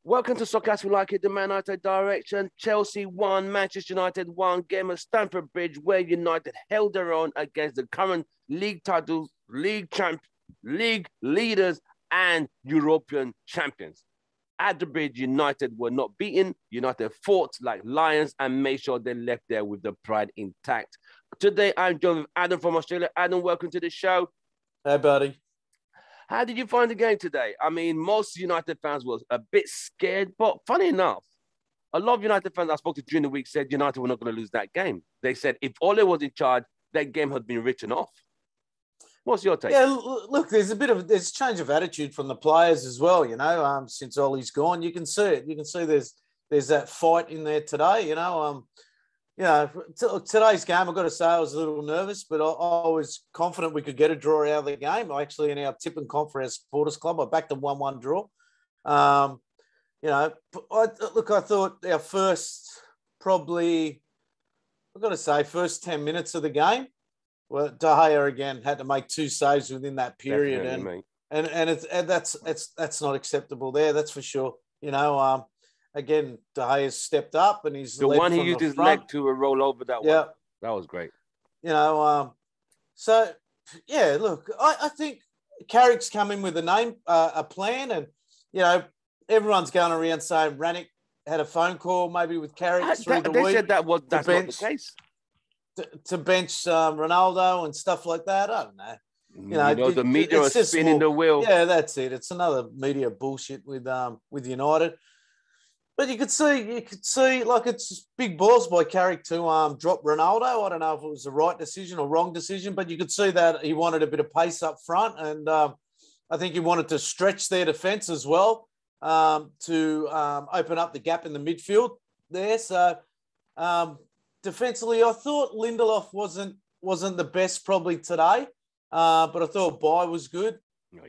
Welcome to Soccer As We Like It, the Manutd direction. Chelsea won, Manchester United won. Game at Stamford Bridge, where United held their own against the current league titles, league leaders, and European champions. At the bridge, United were not beaten. United fought like lions and made sure they left there with the pride intact. Today, I'm joined with Adam from Australia. Adam, welcome to the show. Hey, buddy. How did you find the game today? I mean, most United fans were a bit scared, but funny enough, a lot of United fans I spoke to during the week said United were not going to lose that game. They said if Ole was in charge, that game had been written off. What's your take? Yeah, look, there's a change of attitude from the players as well. Since Ole's gone, you can see it. You can see there's that fight in there today. Today's game, I've got to say, I was a little nervous, but I was confident we could get a draw out of the game. I actually, in our tip and comp for our supporters club, I backed a 1-1 draw. I thought our first 10 minutes of the game, well, De Gea again had to make 2 saves within that period, that's not acceptable there. That's for sure. Again, De Gea has stepped up and he's the one he used his leg to roll over that one. That was great. I think Carrick's come in with a plan, and everyone's going around saying Rannick had a phone call maybe with Carrick through the week. They said that's not the case. To bench Ronaldo and stuff like that. I don't know. The media are spinning the wheel. Yeah, that's it. It's another media bullshit with United. But you could see like it's big balls by Carrick to drop Ronaldo. I don't know if it was the right decision or wrong decision, but you could see that he wanted a bit of pace up front, and I think he wanted to stretch their defence as well to open up the gap in the midfield there. So defensively, I thought Lindelof wasn't the best probably today, but I thought Bai was good. Oh,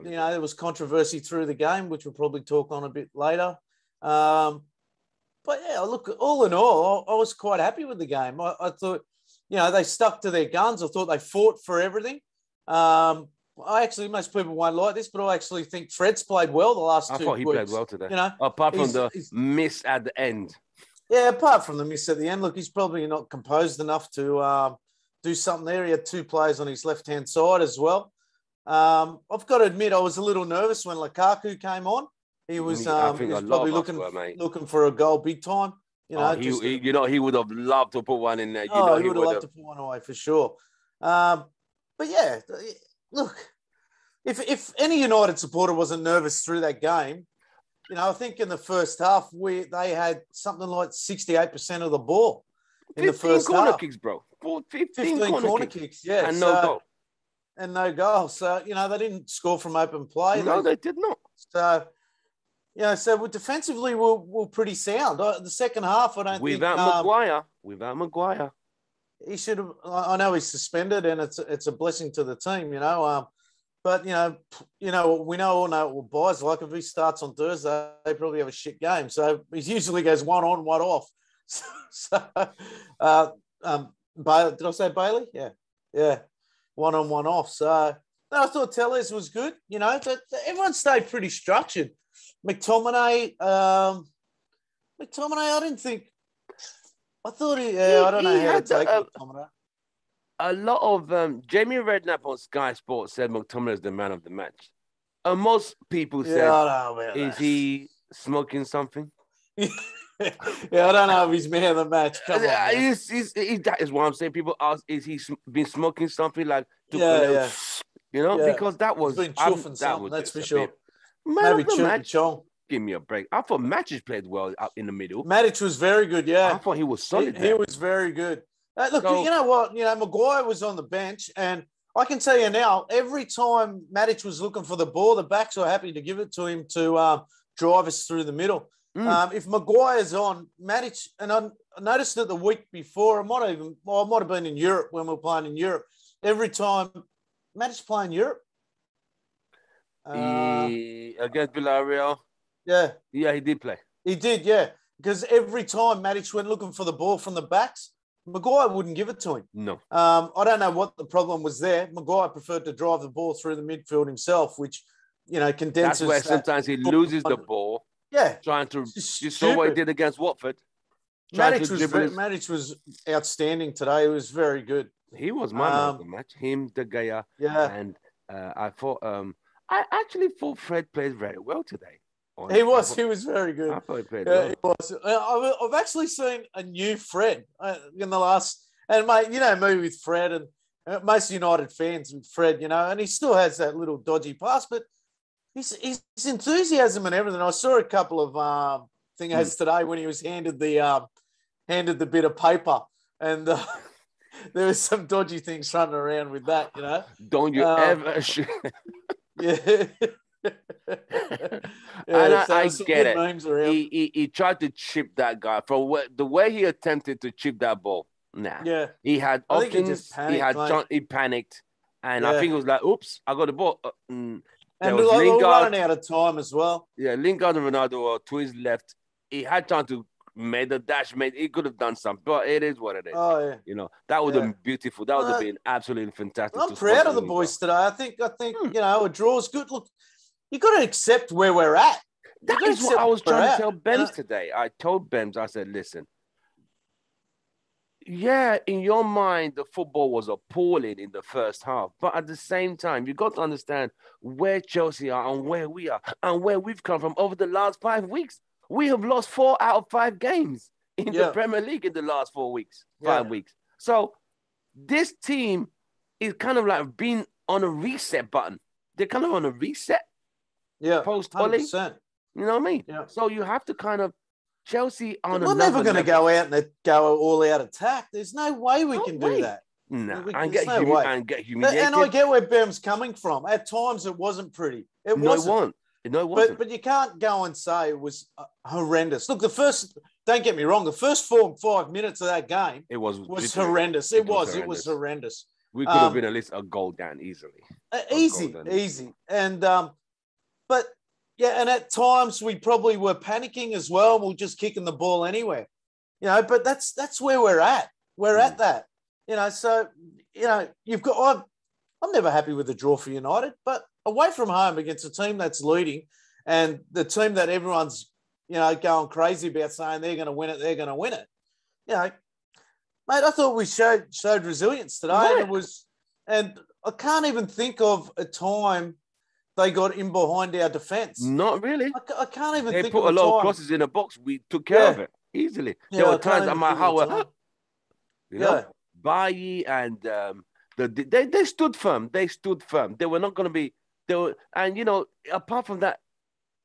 yeah. There was controversy through the game, which we'll probably talk on a bit later. But yeah, look, all in all, I was quite happy with the game. I thought, they stuck to their guns. I thought they fought for everything. Most people won't like this, but I actually think Fred's played well the last 2 weeks. I thought he played well today. Apart from the miss at the end. Yeah, apart from the miss at the end, look, he's probably not composed enough to do something there. He had 2 players on his left-hand side as well. I've got to admit, I was a little nervous when Lukaku came on. He was, probably looking for a goal big time. He would have loved to put one in there. He would have loved to put one away for sure. But yeah, look, if any United supporter wasn't nervous through that game, I think in the first half they had something like 68% of the ball in the first half. 15 corner kicks, bro. 15 corner kicks, yeah. And no goal. And no goal. So, they didn't score from open play. No, they did not. So, defensively, we're pretty sound. The second half, I don't think... Without Maguire. He should have... I know he's suspended, and it's a blessing to the team, But, we all know what Bai's like. If he starts on Thursday, they probably have a shit game. So, he usually goes 1 on, 1 off. Did I say Bailey? Yeah. 1 on, 1 off. So, I thought Tellez was good. Everyone stayed pretty structured. McTominay, I didn't think. I thought I don't know how to take McTominay. A lot of Jamie Redknapp on Sky Sports said McTominay is the man of the match. And most people said, is he smoking something? I don't know if he's man of the match. Come on, that is what I'm saying. People ask, is he been smoking something like, because that was... He's been chuffing something, that's for sure. Maybe Chong. Give me a break. I thought Matic played well up in the middle. Matic was very good, yeah. I thought he was solid. He was very good. Look, you know what? Maguire was on the bench, and I can tell you now, every time Matic was looking for the ball, the backs were happy to give it to him to drive us through the middle. If Maguire's on, Matic, and I noticed that the week before, I might have been in Europe when we were playing in Europe. Every time Matic playing Europe. Against Villarreal. Yeah, he did play. He did, yeah. Because every time Matic went looking for the ball from the backs, Maguire wouldn't give it to him. No. I don't know what the problem was there. Maguire preferred to drive the ball through the midfield himself, which, condenses. That's where sometimes he loses the ball Yeah. Trying to, It's you saw what he stupid. did against Watford. Trying to dribble his, Manutd was outstanding today. It was very good. he was my man of the match. Him, De Gea, Yeah. and I actually thought Fred played very well today. He was very good. I thought he played Yeah, well. he was. I've actually seen a new Fred in the last, and mate, you know me with Fred and most United fans with Fred, you know, and he still has that little dodgy pass, but his enthusiasm and everything. I saw a couple of things today when he was handed the bit of paper, and there was some dodgy things running around with that, you know. Don't you ever? Yeah. And I some get good it. memes around. He tried to chip that guy from the way he attempted to chip that ball. Nah. Yeah. He had I think options. he just panicked, He panicked, and Yeah. I think it was like, "Oops, I got the ball." And there was we're Lingard. running out of time as well. Yeah, Lingard and Ronaldo were to his left. He had time to make the dash. He could have done something, but it is what it is. Oh yeah. You know, that would have been beautiful. That would have been absolutely fantastic. I'm proud of the boys today. I think you know, a draw's good. Look, you got to accept where we're at. That is what I was trying to tell Bems today. I told Bems, I said, listen, yeah, in your mind, the football was appalling in the first half. But at the same time, you got to understand where Chelsea are and where we are and where we've come from over the last 5 weeks. We have lost 4 out of 5 games in the Premier League in the last 4 weeks, 5 weeks. So this team is kind of like being on a reset button. They're kind of on a reset. Yeah, post-Ollie. You know what I mean? Yeah. So you have to kind of Chelsea on We're never going to go out and go all out attack. There's no way we can do that. No, and get humiliated. And I get where Bem's coming from. At times, it wasn't pretty. It wasn't. No, it wasn't. But you can't go and say it was horrendous. Look, don't get me wrong, the first 4 or 5 minutes of that game was horrendous. It was horrendous. We could have been at least a goal down easily. Easy. And, but yeah, and at times we probably were panicking as well. And we're just kicking the ball anywhere, you know, but that's where we're at. We're at that, you know, so, you know, I'm never happy with the draw for United, but away from home against a team that's leading and the team that everyone's, you know, going crazy about saying they're going to win it. You know, mate, I thought we showed resilience today. Right. And I can't even think of a time they got in behind our defence. Not really. I can't even think of a time. They put a lot of crosses in the box. We took care of it easily. There were times at my house, you know, Bailly and they stood firm. They stood firm. They were not going to be. And you know, apart from that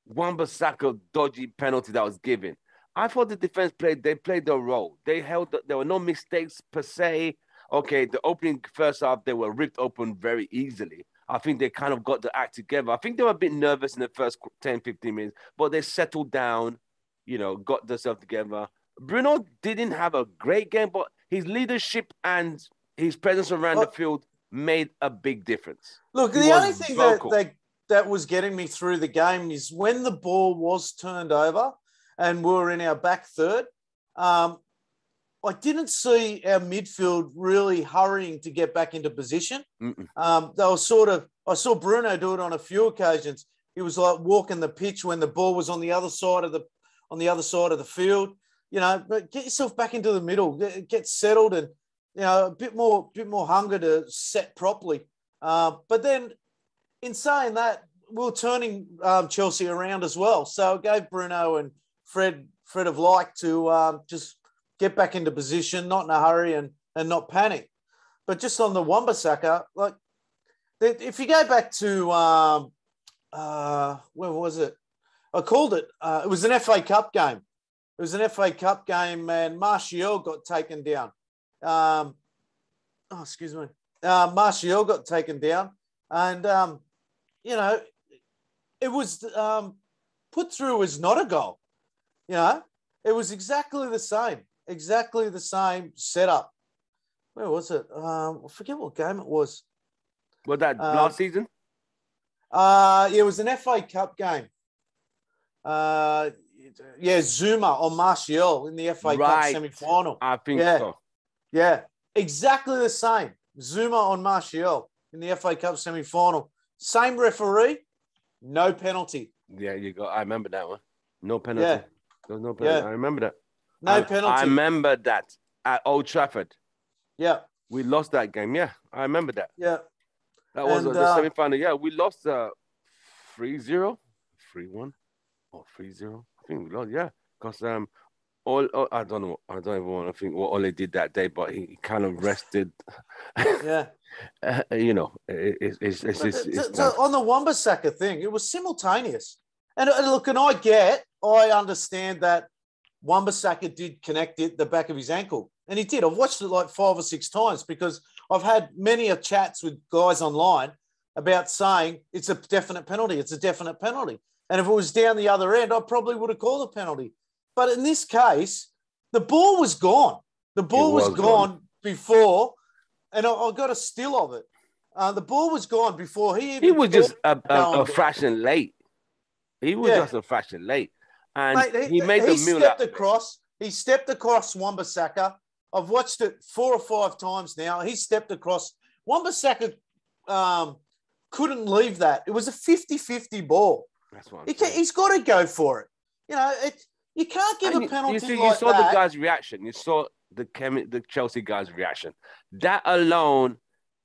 Wan-Bissaka dodgy penalty that was given, I thought the defense played their role. They held. There were no mistakes per se. Okay, the opening first half, they were ripped open very easily. I think they kind of got the act together. I think they were a bit nervous in the first 10, 15 minutes, but they settled down, you know, got themselves together. Bruno didn't have a great game, but his leadership and his presence around the field made a big difference. Look, the only thing that was getting me through the game is when the ball was turned over and we were in our back third, I didn't see our midfield really hurrying to get back into position. They were I saw Bruno do it on a few occasions. He was like walking the pitch when the ball was on the other side of the field. You know, but get yourself back into the middle, get settled, and you know, a bit more hunger to set properly. But then, in saying that, we were turning Chelsea around as well. So it gave Bruno and Fred of Like to just get back into position, not in a hurry and not panic. But just on the Wan-Bissaka, like, if you go back to, when was it? I called it. It was an FA Cup game. It was an FA Cup game, and Martial got taken down. Martial got taken down, and you know, it was put through as not a goal. You know, it was exactly the same setup. Where was it? I forget what game it was. Was that last season? Yeah, it was an FA Cup game. Zuma on Martial in the FA Cup semi-final. I think so. Yeah, exactly the same. Zuma on Martial in the FA Cup semi-final. Same referee, no penalty. Yeah, I remember that one. No penalty. Yeah. There was no penalty. Yeah. I remember that. No penalty. I remember that at Old Trafford. Yeah. We lost that game. Yeah, I remember that. Yeah. That was And, the semi-final. Yeah, we lost 3-0, 3-1, or 3-0. I think we lost. Yeah, because I don't know. I don't even want to think what Ole did that day, but he kind of rested. Yeah. You know, it's on the Wan-Bissaka thing, it was simultaneous. And look, and I understand that Wan-Bissaka did connect the back of his ankle. And he did. I've watched it like 5 or 6 times because I've had many chats with guys online about saying it's a definite penalty. It's a definite penalty. And if it was down the other end, I probably would have called a penalty. But in this case, the ball was gone. The ball was gone before, and I got a still of it. The ball was gone before he even. He was just a fraction late. He was just a fraction late. And mate, he made the move. He stepped across Wan-Bissaka. I've watched it 4 or 5 times now. He stepped across. Wan-Bissaka couldn't leave that. It was a 50-50 ball. That's what I'm saying. He's got to go for it. You know, you can't give a penalty like that. You saw the guy's reaction. You saw the Chelsea guy's reaction. That alone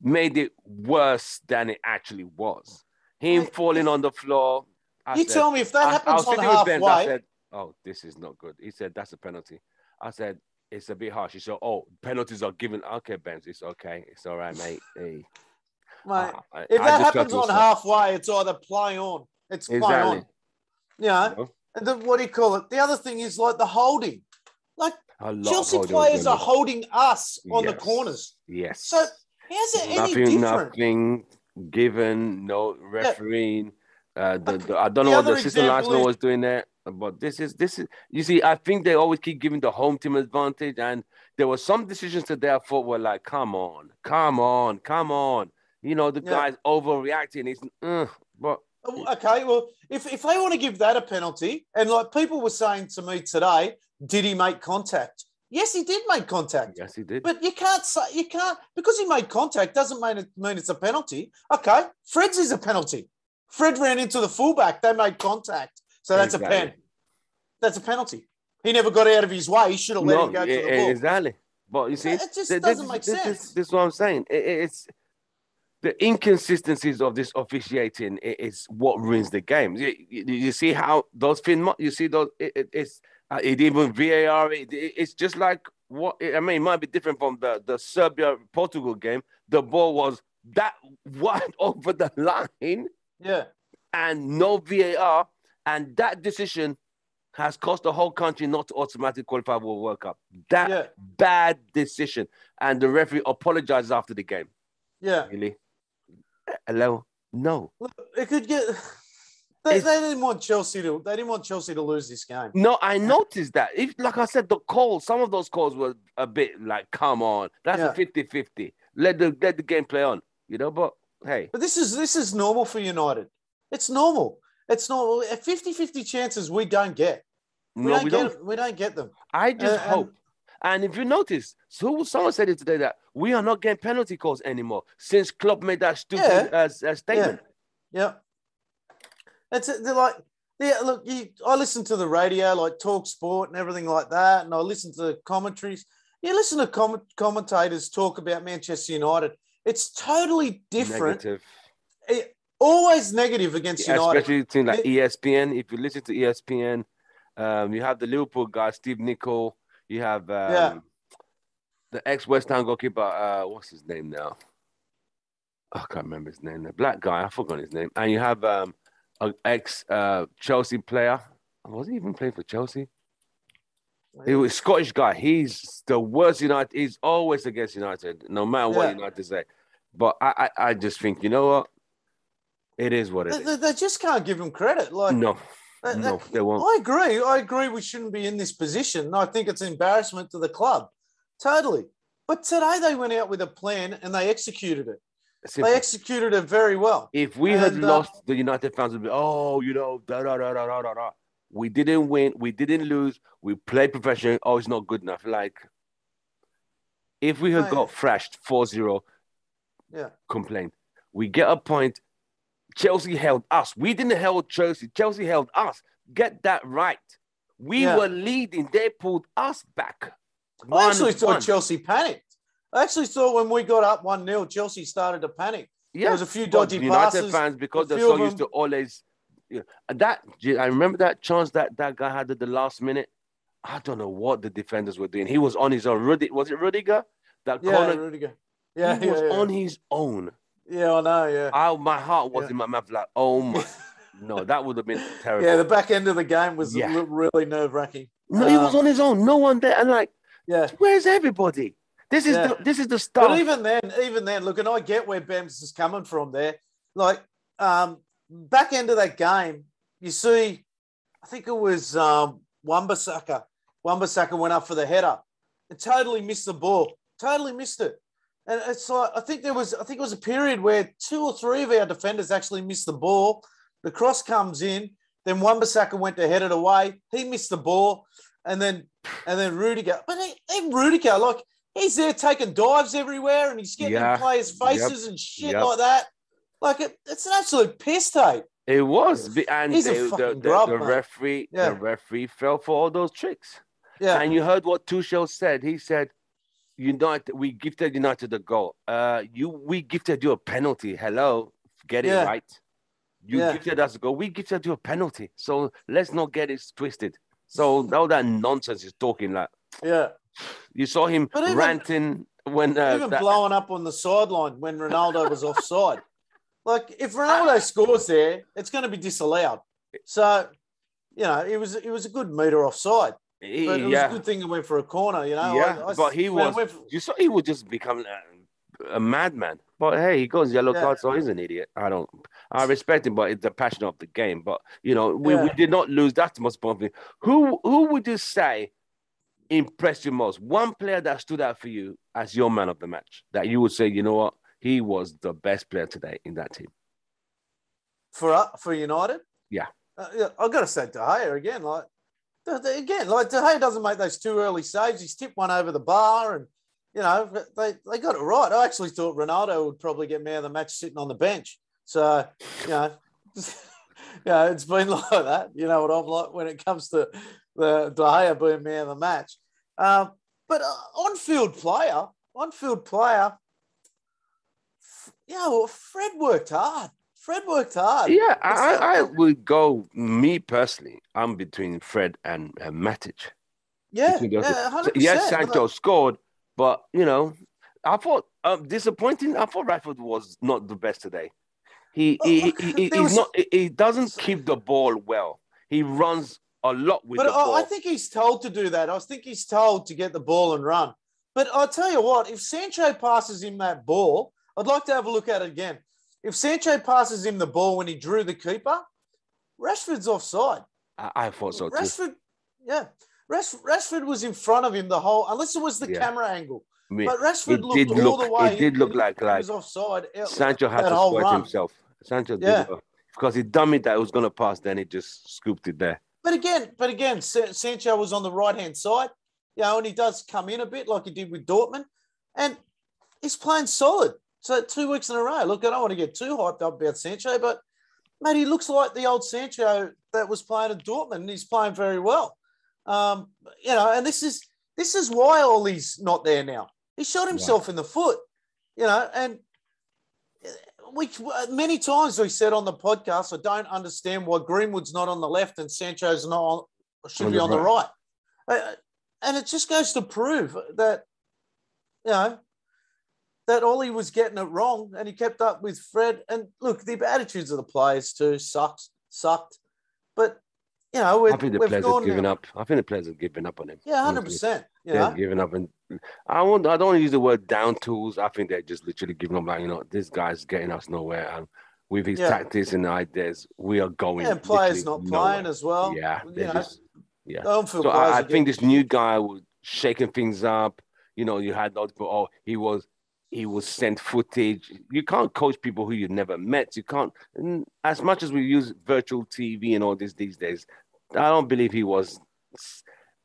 made it worse than it actually was. Him falling on the floor. Tell me if that happens on halfway. I said, oh, this is not good. He said, that's a penalty. I said, it's a bit harsh. He said, oh, penalties are given. Okay, Benz, it's okay. It's all right, mate. Hey. Mate, if that happens on halfway, it's either play on. It's play on. You know? And what do you call it? The other thing is like the holding. Like Chelsea players are holding us on the corners. Yes. So how's it any different? Nothing given, no refereeing. I don't know what the assistant linesman was doing there, but this is. You see, I think they always keep giving the home team advantage, and there were some decisions today I thought were like, come on. You know, the guy's overreacting. But okay, well, if they want to give that a penalty, and like people were saying to me today, did he make contact? Yes, he did make contact. Yes, he did. But you can't because he made contact doesn't mean it's a penalty. Okay, Fred's is a penalty. Fred ran into the fullback. They made contact. So that's a pen. That's a penalty. He never got out of his way. He should have let him go to the ball. Exactly. But you see, it just doesn't make sense. This is what I'm saying. It's the inconsistencies of this officiating is what ruins the game. You see how those you see those. It's even VAR. It's just like what I mean. It might be different from the Serbia Portugal game. The ball was that wide over the line. Yeah. And no VAR. And that decision has cost the whole country not to automatically qualify for a World Cup. That bad decision. And the referee apologizes after the game. Yeah. Really? Hello? No. Look, it could get. They didn't want Chelsea to lose this game. No, I noticed that. Like I said, some of those calls were a bit like, come on. That's a 50-50. Let the game play on. You know, but hey. But this is normal for United. It's normal. It's normal. At 50-50 chances we don't get. We don't get them. I just hope. And if you notice, someone said it today that we are not getting penalty calls anymore since Klopp made that stupid statement. Yeah. Look, I listen to the radio, like Talk Sport and everything like that, and I listen to the commentaries. You listen to commentators talk about Manchester United. It's totally different. Negative. Always negative against United. Especially things like ESPN. If you listen to ESPN, you have the Liverpool guy, Steve Nicol. You have the ex-West Ham goalkeeper, what's his name now? I can't remember his name. The black guy, I forgot his name. And you have an ex-Chelsea player. Was he even playing for Chelsea? He was a Scottish guy. He's the worst United. He's always against United, no matter what United say. But I just think, you know what? It is what it is. They just can't give him credit. No, they won't. I agree. We shouldn't be in this position. I think it's an embarrassment to the club. Totally. But today they went out with a plan and they executed it. Simple. They executed it very well. If we had lost, the United fans would be, da. We didn't win. We didn't lose. We played professionally. Oh, it's not good enough. Like, if we had got thrashed 4-0, complained. We get a point. Chelsea held us. We didn't held Chelsea. Chelsea held us. Get that right. We were leading. They pulled us back. I actually thought Chelsea panicked. I actually thought when we got up 1-0, Chelsea started to panic. Yeah. There was a few dodgy passes. United fans, because they're so used to always... I remember that chance that guy had at the last minute. I don't know what the defenders were doing. He was on his own. Was it Rudiger? Rudiger. Yeah, he was on his own. Yeah, I know, yeah. My heart was in my mouth like, oh my... No, that would have been terrible. Yeah, the back end of the game was really nerve-wracking. No, he was on his own. No one there. And where's everybody? This is the stuff. But even then, look, and I get where Bems is coming from there. Like, back end of that game, you see, I think it was Wan-Bissaka. Wan-Bissaka went up for the header and totally missed the ball. Totally missed it. And it's like, I think it was a period where 2 or 3 of our defenders actually missed the ball. The cross comes in, then Wan-Bissaka went to head it away. He missed the ball, and then Rudiger. But even Rudiger, like, he's there taking dives everywhere, and he's getting in players' faces and shit like that. Like, it's an absolute piss take. It was, and he's a fucking grub, the referee fell for all those tricks. Yeah, and you heard what Tuchel said. He said, we gifted United a goal. We gifted you a penalty. Hello, get it right. You gifted us a goal. We gifted you a penalty. So let's not get it twisted. So all that nonsense he's talking like. Yeah. You saw him ranting when blowing up on the sideline when Ronaldo was offside. Like, if Ronaldo scores there, it's going to be disallowed. So, it was a good metre offside. But it was a good thing it went for a corner, Yeah, but he you saw he would just become a madman. But hey, he goes yellow card, so he's an idiot. I respect him, but it's the passion of the game. But we did not lose. That's the most important thing. Who would you say impressed you most? One player that stood out for you as your man of the match that you would say, you know what, he was the best player today in that team. For United, I've got to say De Gea again. De Gea doesn't make those 2 early saves. He's tipped one over the bar, and they got it right. I actually thought Ronaldo would probably get man of the match sitting on the bench. So, it's been like that. You know what I'm like when it comes to the De Gea being man of the match. But on-field player, Fred worked hard. Yeah, I would go, me personally, I'm between Fred and Matic. Yeah, 100%. Yes, Sancho scored, but, I thought disappointing. I thought Rashford was not the best today. He doesn't keep the ball well. He runs a lot with the ball. I think he's told to do that. I think he's told to get the ball and run. But I'll tell you what, if Sancho passes him that ball, I'd like to have a look at it again. If Sancho passes him the ball when he drew the keeper, Rashford's offside. I thought so too. Rashford was in front of him the whole, unless it was the camera angle. But Rashford looked all the way. It did look like he was offside. Sancho had to squirt himself. Sancho did, because he dummied that it was going to pass, then he just scooped it there. But again, Sancho was on the right-hand side, and he does come in a bit like he did with Dortmund, and he's playing solid. So 2 weeks in a row. Look, I don't want to get too hyped up about Sancho, but, mate, he looks like the old Sancho that was playing at Dortmund, and he's playing very well. And this is why Ollie's not there now. He shot himself in the foot, and many times we said on the podcast, I don't understand why Greenwood's not on the left and Sancho's should be on the right. And it just goes to prove that, that Ollie was getting it wrong and he kept up with Fred. And look, the attitudes of the players too sucked. But, I think the players have given up. I think the players have given up on him. Yeah, 100%. They're giving up. And I don't want to use the word down tools. I think they're just literally giving up, like, this guy's getting us nowhere. And with his tactics and ideas, we are going. Yeah, and players not playing as well. Yeah. So I think this new guy was shaking things up. You had those people, he was sent footage. You can't coach people who you've never met. You can't, as much as we use virtual TV and all this these days, I don't believe he was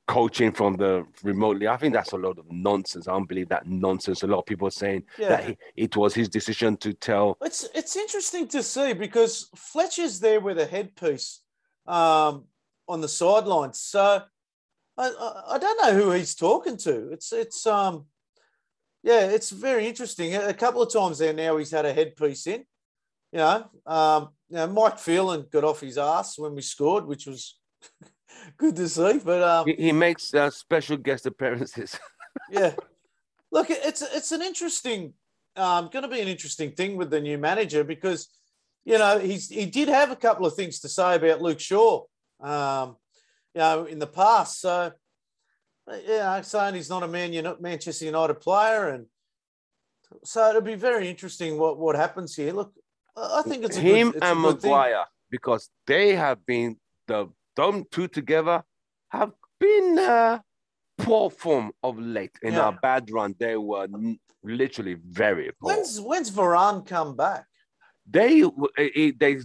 coaching from the remotely. I think that's a lot of nonsense. I don't believe that nonsense. A lot of people are saying that Yeah. it was his decision to tell. It's interesting to see because Fletcher's there with a headpiece on the sidelines. So I don't know who he's talking to. It's very interesting. A couple of times there now he's had a headpiece in. Mike Phelan got off his ass when we scored, which was good to see. But He makes special guest appearances. yeah, look, it's an interesting, going to be an interesting thing with the new manager because he did have a couple of things to say about Luke Shaw, in the past. So saying he's not a Manchester United player, and so it'll be very interesting what happens here. Look, I think it's him a and good Maguire thing. because they have been them two together have been poor form of late in our bad run. They were literally very poor. When's Varane come back? They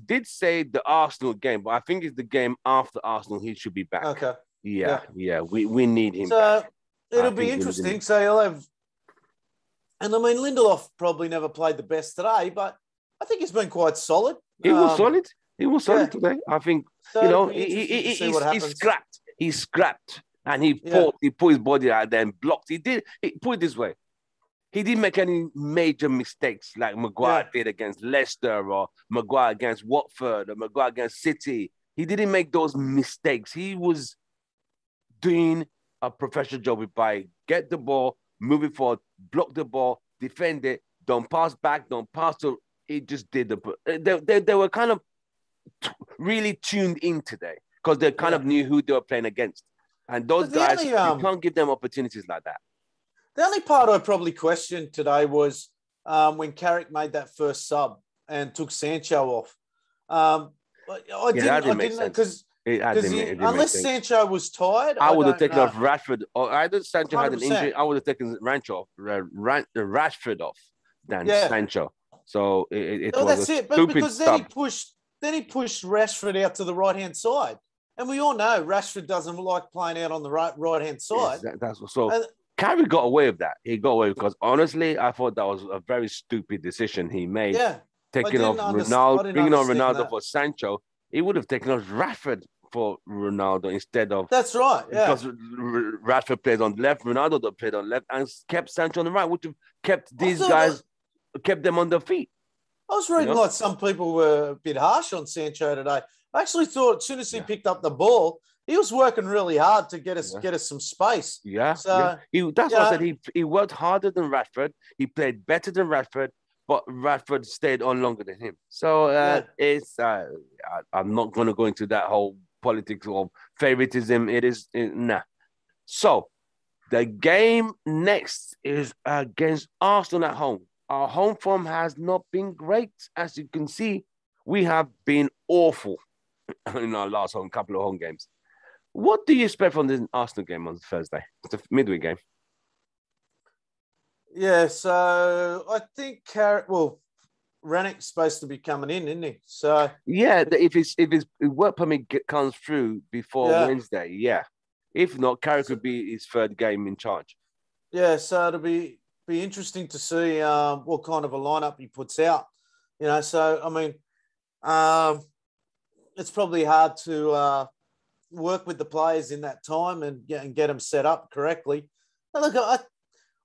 did say the Arsenal game, but I think it's the game after Arsenal he should be back. Okay. Yeah. We need him. So back. It'll be interesting. So he'll have, and I mean Lindelof probably never played the best today, but I think he's been quite solid. He was solid. He was solid today. I think so he scrapped. He scrapped and he fought. He put his body out there and blocked. He put it this way. He didn't make any major mistakes like Maguire did against Leicester or Maguire against Watford or Maguire against City. He didn't make those mistakes. He was doing a professional job by get the ball, move it forward, block the ball, defend it, don't pass back, don't pass to. He just did they were kind of really tuned in today because they kind of knew who they were playing against. And those guys, you can't give them opportunities like that. The only part I probably questioned today was when Carrick made that first sub and took Sancho off. I didn't because unless Sancho was tired, I would have taken off Rashford, or either Sancho 100%. Had an injury. I would have taken Rashford off than Sancho. So it was that's a it. But stupid because stub. then he pushed Rashford out to the right hand side, and we all know Rashford doesn't like playing out on the right hand side. Yes, that's so. Carrick got away with that. He got away because honestly, I thought that was a very stupid decision he made. Yeah, taking off Ronaldo, bringing on Ronaldo for Sancho. He would have taken off Rashford for Ronaldo instead of. That's right. Yeah, because Rashford played on the left, Ronaldo played on the left, and kept Sancho on the right, which have kept these guys, kept them on their feet. I was reading like some people were a bit harsh on Sancho today. I actually thought as soon as he picked up the ball, he was working really hard to get us some space. Yeah. So that's what I said. He worked harder than Rashford. He played better than Rashford, but Rashford stayed on longer than him. So I'm not going to go into that whole politics of favoritism. Nah. So the game next is against Arsenal at home. Our home form has not been great. As you can see, we have been awful in our last couple of home games. What do you expect from the Arsenal game on Thursday? It's a midweek game. Yeah, so I think Rannick's supposed to be coming in, isn't he? So yeah, if his work permit comes through before Wednesday, If not, Carrick could be his third game in charge. Yeah, so it'll be interesting to see what kind of a lineup he puts out. So I mean, it's probably hard to work with the players in that time and get them set up correctly. But look,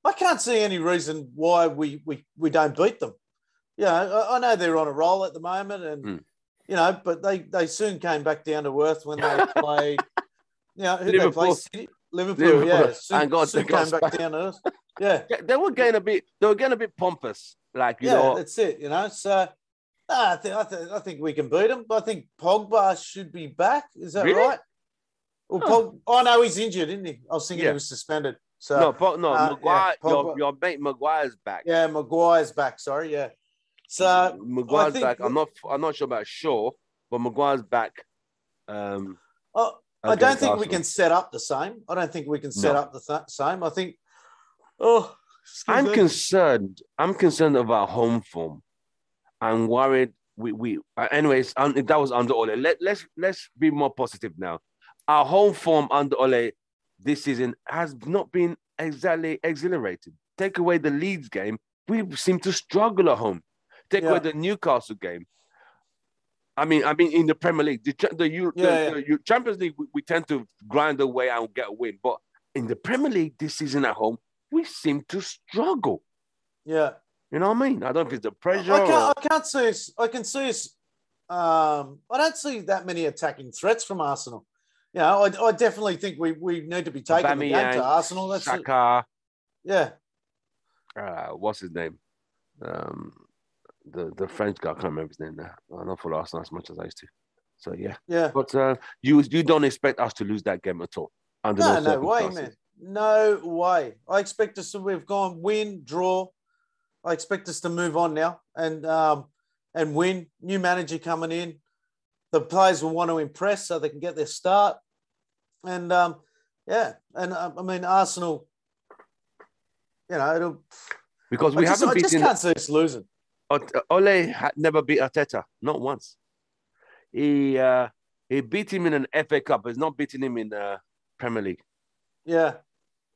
I can't see any reason why we don't beat them. I know they're on a roll at the moment, and but they soon came back down to earth when they played. Who they played? Liverpool. Yeah, soon came back down to earth. Yeah, they were getting a bit pompous, like you know. That's it. So I think we can beat them. I think Pogba should be back. Is that right? Well, no, he's injured, isn't he? I was thinking he was suspended. So Maguire. Your mate Maguire's back. Yeah, Maguire's back. Sorry, yeah. So Maguire's back. I'm not sure about Shaw, but Maguire's back. I don't think we can set up the same. I don't think we can set up the same. I think. I'm concerned. I'm concerned about home form. I'm worried. Anyways, that was under Ole. Let's be more positive now. Our home form under Ole this season has not been exactly exhilarating. Take away the Leeds game, we seem to struggle at home. Take away the Newcastle game. I mean, in the Premier League, the Champions League, we tend to grind away and get a win. But in the Premier League this season at home, we seem to struggle. Yeah. You know what I mean? I don't know if it's the pressure. I can't see us. I can see us. I don't see that many attacking threats from Arsenal. Yeah, I definitely think we need to be taking the game to Arsenal. That's Saka. Yeah. What's his name? The French guy, I can't remember his name now. I don't follow Arsenal as much as I used to. So yeah. But you don't expect us to lose that game at all. No way, man. No way. I expect us to. We've gone win, draw. I expect us to move on now and win. New manager coming in. The players will want to impress so they can get their start. And I mean Arsenal. You know, it'll because we haven't beaten. I just can't see us losing. Ole had never beat Arteta, not once. He beat him in an FA Cup, but he's not beating him in the Premier League. Yeah.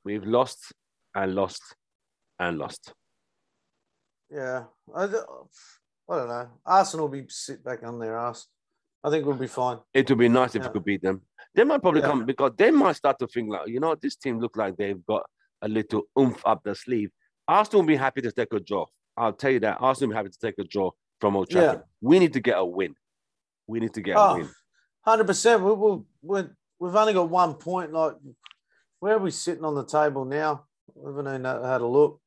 We've lost and lost and lost. Yeah. I don't know. Arsenal will be sit back on their ass. I think we'll be fine. It would be nice if we could beat them. They might probably come because they might start to think like, this team look like they've got a little oomph up their sleeve. Arsenal will be happy to take a draw. I'll tell you that. Arsenal will be happy to take a draw from Old Trafford. Yeah. We need to get a win. We need to get a win. 100%. We've only got 1 point. Like, where are we sitting on the table now? We haven't even had a look.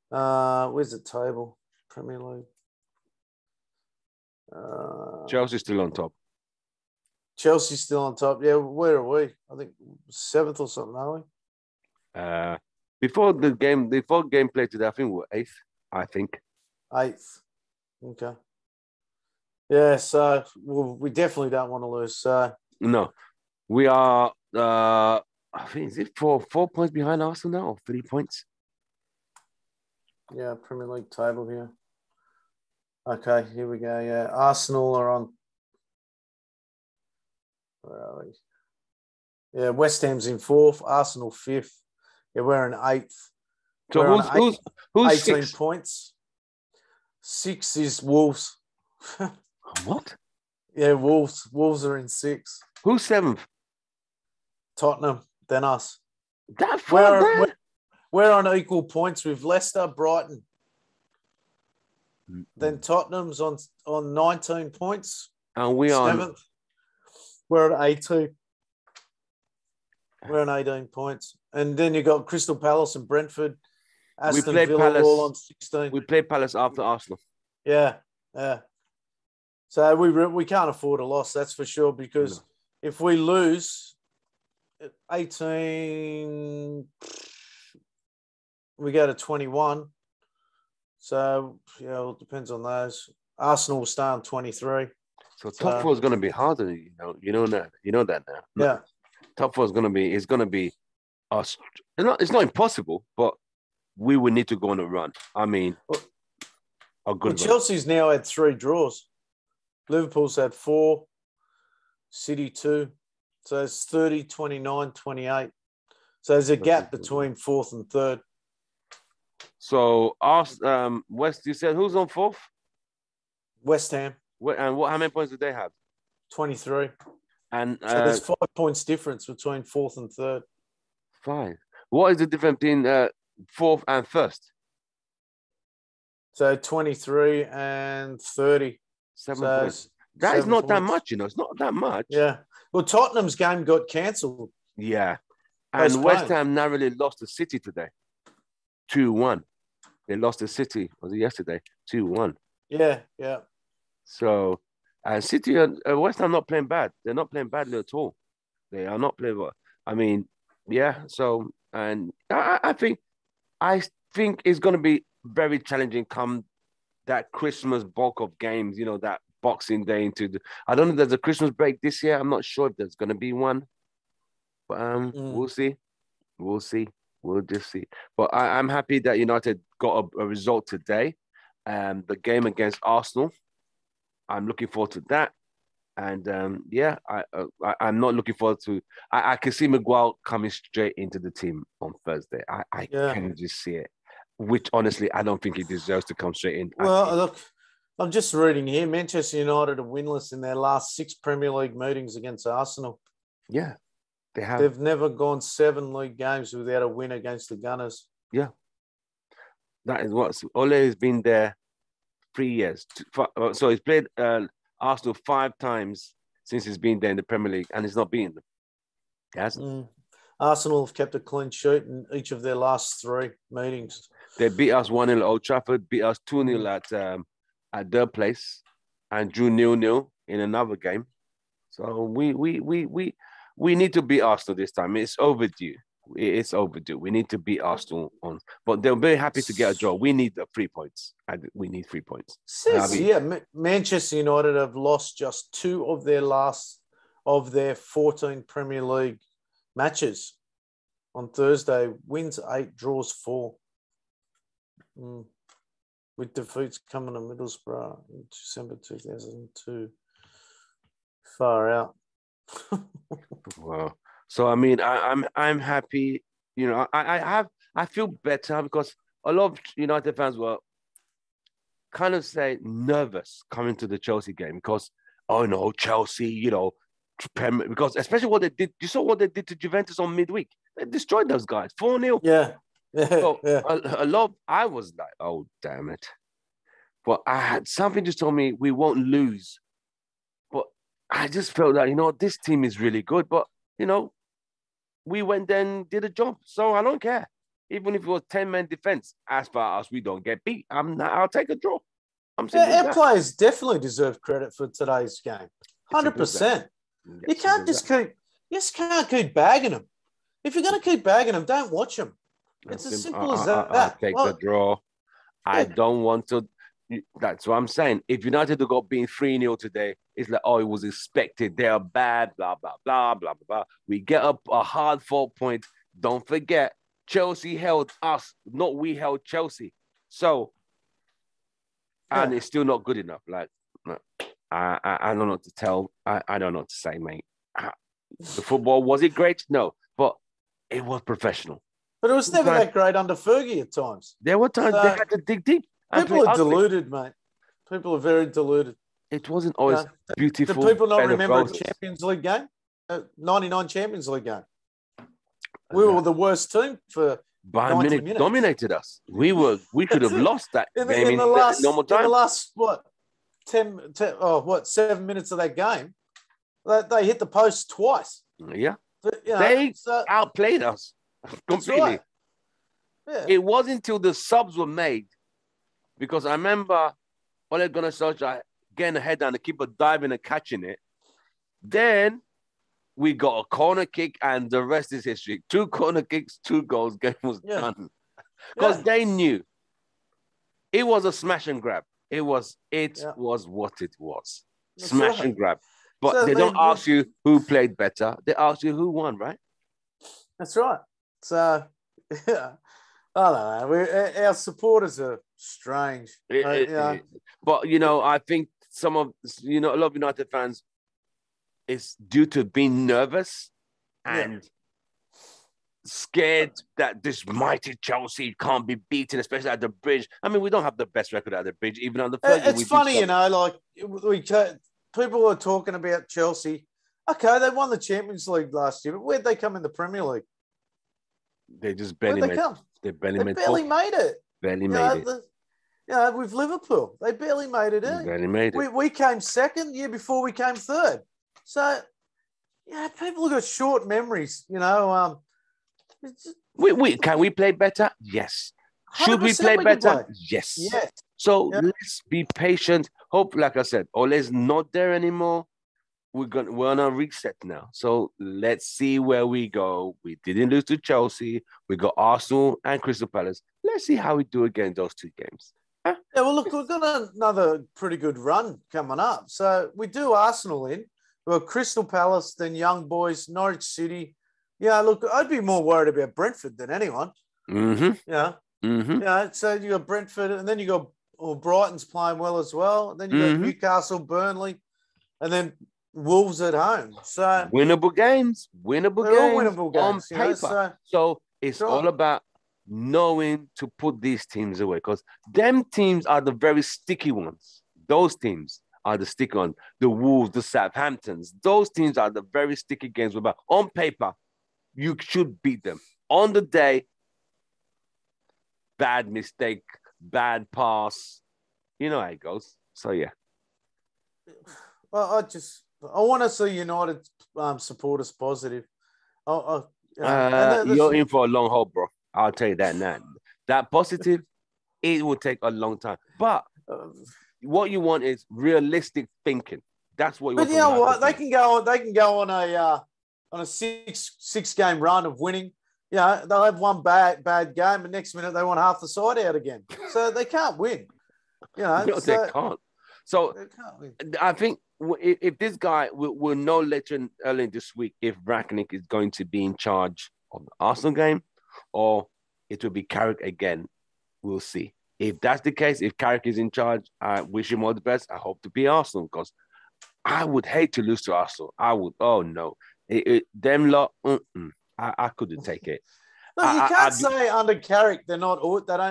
Where's the table? Premier League. Chelsea's still on top. Chelsea's still on top. Yeah, where are we? I think 7th or something, are we? Before game play today, I think we're 8th. I think 8th. Okay. Yeah, so we definitely don't want to lose. So no, we are. I think is it 4 points behind Arsenal now, or 3 points? Yeah, Premier League table here. Okay, here we go. Yeah, Arsenal are on. Where are we? Yeah, West Ham's in 4th, Arsenal 5th. Yeah, we're in 8th. So who's 18 6? points? 6 is Wolves. What? Yeah, Wolves. Wolves are in 6. Who's 7th? Tottenham, then us. That far we're on equal points with Leicester, Brighton. Then Tottenham's on 19 points. And we are 7th. We're at 18. We're on 18 points. And then you got Crystal Palace and Brentford. Aston Villa Palace, all on 16. We play Palace after Arsenal. Yeah. So we can't afford a loss, that's for sure, because if we lose 18, we go to 21. So, yeah, it depends on those. Arsenal will stay on 23. So top 4 is going to be harder, you know that now. Yeah. Top 4 is going to be us. It's not impossible, but we would need to go on a run. I mean, Chelsea's now had 3 draws. Liverpool's had 4, City 2. So it's 30, 29, 28. So there's a gap between 4th and 3rd. So West, you said who's on 4th? West Ham. And how many points do they have? 23. And so there's 5 points difference between 4th and 3rd. 5. What is the difference between 4th and 1st? So 23 and 30. 7 points. That is not that much, It's not that much. Yeah. Well, Tottenham's game got cancelled. Yeah. And West Ham narrowly lost to City today. 2-1. They lost to City, was it yesterday? 2-1. Yeah. So, and City, West Ham not playing bad. They're not playing badly at all. They are not playing well. I mean, yeah. So, and I think it's going to be very challenging come that Christmas bulk of games, that Boxing Day I don't know if there's a Christmas break this year. I'm not sure if there's going to be one. But we'll see. We'll just see. But I'm happy that United got a result today. The game against Arsenal. I'm looking forward to that. And I'm not looking forward to. I can see Maguire coming straight into the team on Thursday. I can just see it. Which honestly, I don't think he deserves to come straight in. Well, look, I'm just reading here. Manchester United are winless in their last 6 Premier League meetings against Arsenal. Yeah, they have. They've never gone 7 league games without a win against the Gunners. Yeah, that is what Ole has been there 3 years. So he's played Arsenal 5 times since he's been there in the Premier League, and he's not beaten them. He hasn't. Arsenal have kept a clean sheet in each of their last 3 meetings. They beat us 1-0 at Old Trafford, beat us 2-0 at their place, and drew 0-0 in another game. So we need to beat Arsenal this time. It's overdue. It's overdue. We need to beat Arsenal on, but they're very happy to get a draw. We need the 3 points. We need 3 points. Manchester United have lost just 2 of their 14 Premier League matches on Thursday. Wins 8, draws 4. With defeats coming to Middlesbrough in December 2002. Far out. Wow. So I mean, I'm happy. You know, I feel better because a lot of United fans were kind of nervous coming to the Chelsea game because Chelsea, because especially what they did. You saw what they did to Juventus on midweek. They destroyed those guys 4-0. Yeah. So a lot. I was like, oh damn it! But I had something just told me we won't lose. But I just felt that this team is really good. But we went there and did a job. So I don't care. Even if it was 10-man defense, as far as we don't get beat, I'll take a draw. Our players definitely deserve credit for today's game. 100%. You can't keep bagging them. If you're going to keep bagging them, don't watch them. It's as simple as that. I'll take the draw. I don't want to. That's what I'm saying. If United have got being 3-0 today, it's like, it was expected. They are bad, blah, blah, blah, blah, blah, blah. We get up a hard 4 point. Don't forget, Chelsea held us, not we held Chelsea. So, and it's still not good enough. Like, I don't know what to tell. I don't know what to say, mate. The football, was it great? No, but it was professional. But it was never that great under Fergie at times. There were times they had to dig deep. People are deluded, mate. People are very deluded. It wasn't always beautiful. Do people not remember a Champions League game? 99 Champions League game. We were the worst team for Bayern Munich dominated us. We could have lost that game in the normal time. In the last 7 minutes of that game, they hit the post twice. Yeah, they outplayed us completely. Right. Yeah. It wasn't until the subs were made, because I remember Ole Gunnar Solskjaer getting a head down, the keeper diving and catching it. Then we got a corner kick, and the rest is history. 2 corner kicks, 2 goals. Game was done because they knew it was a smash and grab. It was what it was. That's smash and grab. But so they don't ask you who played better. They ask you who won, right? That's right. So, I don't know. Our supporters are strange. But, I think a lot of United fans, it's due to being nervous and scared that this mighty Chelsea can't be beaten, especially at the Bridge. I mean, we don't have the best record at the Bridge, even on the Fergie. It's funny, people are talking about Chelsea. Okay, they won the Champions League last year, but where'd they come in the Premier League? They just barely made it. They barely made it. Barely made it. With Liverpool, they barely made it in. Barely made it. We came second the year before we came third. So, people have got short memories, Can we play better? Yes. Should we play better? Yes. So let's be patient. Hope, like I said, Ole's not there anymore. We're on a reset now. So let's see where we go. We didn't lose to Chelsea. We got Arsenal and Crystal Palace. Let's see how we do against those 2 games. Yeah, well, look, we've got another pretty good run coming up. So we do Arsenal in. We've got Crystal Palace, then Young Boys, Norwich City. Yeah, look, I'd be more worried about Brentford than anyone. Mm-hmm. Yeah. Mm-hmm. Yeah, so you got Brentford, and then you got Brighton's playing well as well. And then you got Newcastle, Burnley, and then Wolves at home. So Winnable games. Winnable they're all games winnable on games, you know. paper. So it's right. all about knowing to put these teams away, because them teams are the very sticky ones. Those teams are the sticky ones. The Wolves, the Southamptons, those teams are the very sticky games. But on paper, you should beat them. On the day, bad mistake, bad pass. You know how it goes. So, yeah. Well, I want to see United supporters positive. You're in for a long haul, bro. I'll tell you that now. That positive, it will take a long time. But what you want is realistic thinking. That's what you want. But you know what? They can go on a six game run of winning. You know, they'll have one bad game, and next minute they want half the side out again. So they can't win. You know, no, they can't. So they can't win. I think if this guy will know later early this week if Rangnick is going to be in charge of the Arsenal game or it will be Carrick again. We'll see. If that's the case, if Carrick is in charge, I wish him all the best. I hope to be Arsenal because I would hate to lose to Arsenal. I would. Oh no, them lot. I couldn't take it. No, you can't say under Carrick they don't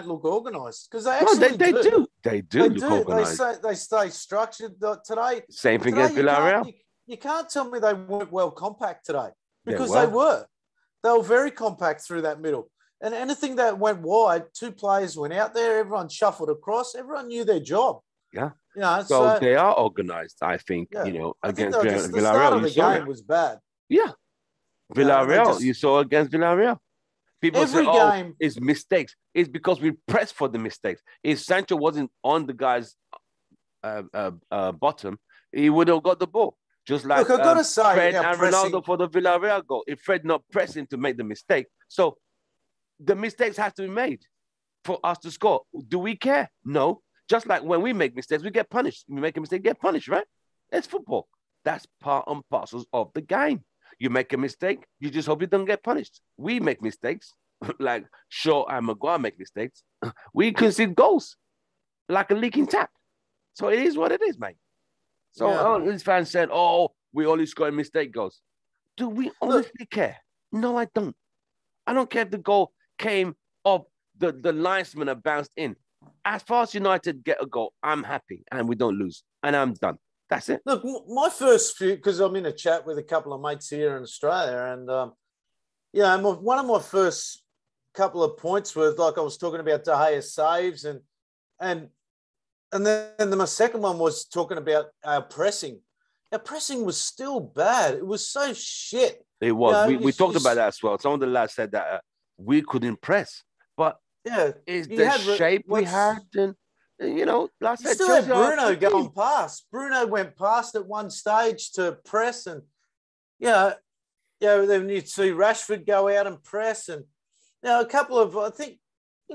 look organised because they actually do. They do look organised. They stay structured today. Same thing against Villarreal. You can't tell me they weren't well compact today because they were. They were very compact through that middle. And anything that went wide, two players went out there. Everyone shuffled across. Everyone knew their job. Yeah. You know, so they are organised. I think. Yeah. You know, against Villarreal. The start of the game was bad. Yeah. Villarreal. You saw against Villarreal. People say, game it's mistakes. It's because we pressed for the mistakes. If Sancho wasn't on the guy's bottom, he would have got the ball. Just like Look, I've got to say, Fred and Ronaldo for the Villarreal goal. If Fred not pressing to make the mistake. So the mistakes have to be made for us to score. Do we care? No. Just like when we make mistakes, we get punished. We make a mistake, get punished, right? It's football. That's part and parcels of the game. You make a mistake, you just hope you don't get punished. We make mistakes, like Shaw and Maguire make mistakes. We concede goals like a leaking tap. So it is what it is, mate. So these fans said, we only score mistake goals. Do we honestly care? No, I don't. I don't care if the goal came off the linesman and bounced in. As far as United get a goal, I'm happy and we don't lose. And I'm done. That's it. Look, my first few, because I'm in a chat with a couple of mates here in Australia, and one of my first couple of points was like I was talking about De Gea's saves, and then my second one was talking about our pressing. Our pressing was still bad. It was so shit. It was. We talked about that as well. Some of the lads said that we couldn't press, but it's the shape we had and. You know, last you still had Bruno going past. Bruno went past at one stage to press, and then you'd see Rashford go out and press, and a couple of I think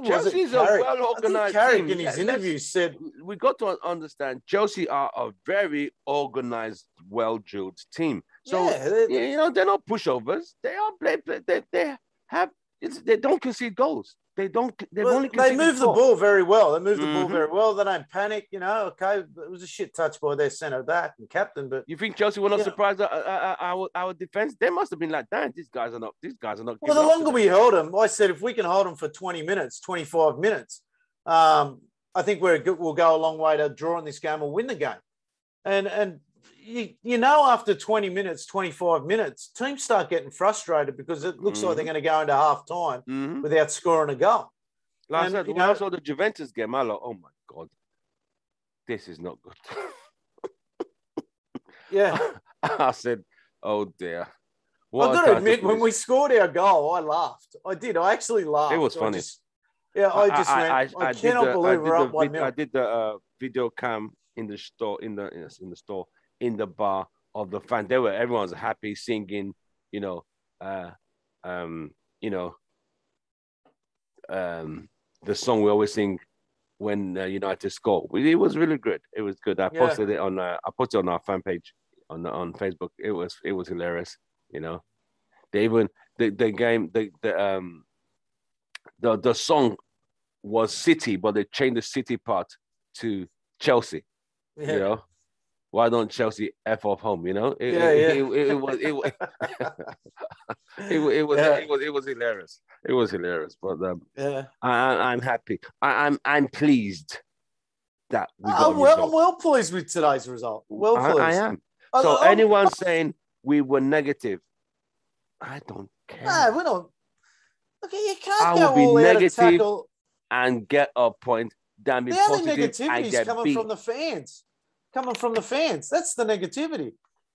Chelsea's a well-organized team. Carrick in his interview said we got to understand Chelsea are a very organized, well-drilled team. So they're not pushovers. They are they don't concede goals. They move the ball very well. They move the ball very well. They don't panic. Okay, it was a shit touch by their centre back and captain. But you think Chelsea were not surprised at our defense? They must have been like, damn, these guys are not. Well, the longer we held them, I said if we can hold them for 20 minutes, 25 minutes, I think we'll go a long way to drawing this game or win the game. And after 20 minutes, 25 minutes, teams start getting frustrated because it looks like they're going to go into half time without scoring a goal. I saw the Juventus game, I was like, oh my God, this is not good. Yeah. I said, oh dear. I've got to admit, when we scored our goal, I laughed. I did. I actually laughed. It was funny. I cannot believe we're up 1-0. I did the video cam in the store, in the store, in the bar of the fan. Everyone was happy, singing, the song we always sing when United score. It was really good. It was good. I posted it on our fan page on Facebook. It was hilarious. They even the song was City, but they changed the City part to Chelsea. why don't Chelsea F off home? You know, it was it was hilarious. It was hilarious, but I'm happy. I'm pleased that we got a result. I'm well pleased with today's result. Well pleased. I am. So anyone saying we were negative, I don't care. No, we're not. Okay, you can't go all out and tackle and get a point. Damn it, the only negativity is coming from the fans. Coming from the fans. That's the negativity.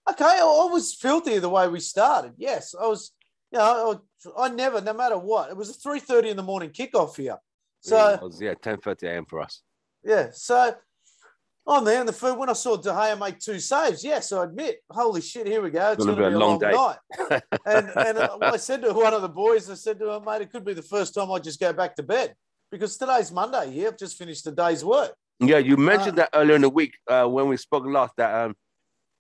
Okay, I was filthy the way we started. Yes, I was. You know, I never, no matter what. It was a 3:30 in the morning kickoff here. So it was 10:30 a.m. for us. Yeah, so I'm there in the food. When I saw De Gea make 2 saves, yes, I admit, holy shit, here we go. It's going to be a long night. and I said to one of the boys, I said to him, mate, it could be the first time I just go back to bed because today's Monday here. I've just finished the day's work. Yeah, you mentioned that earlier in the week when we spoke last that,